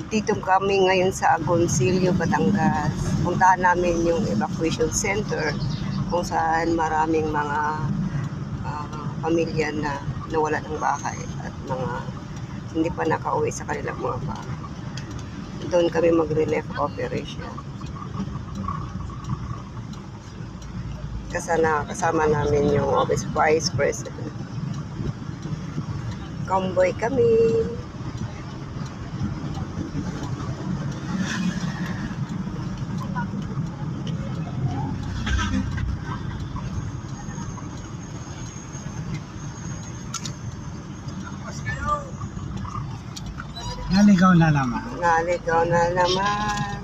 Dito kami ngayon sa Agoncillo, Batangas. Puntahan namin yung evacuation center kung saan maraming mga pamilya na nawala ng bahay at mga hindi pa nakauwi sa kanilang mga bahay. Doon kami mag-relief operation. Kasama namin yung Office Vice President. Convoy kami. Naligaw na naman. Naligaw na naman.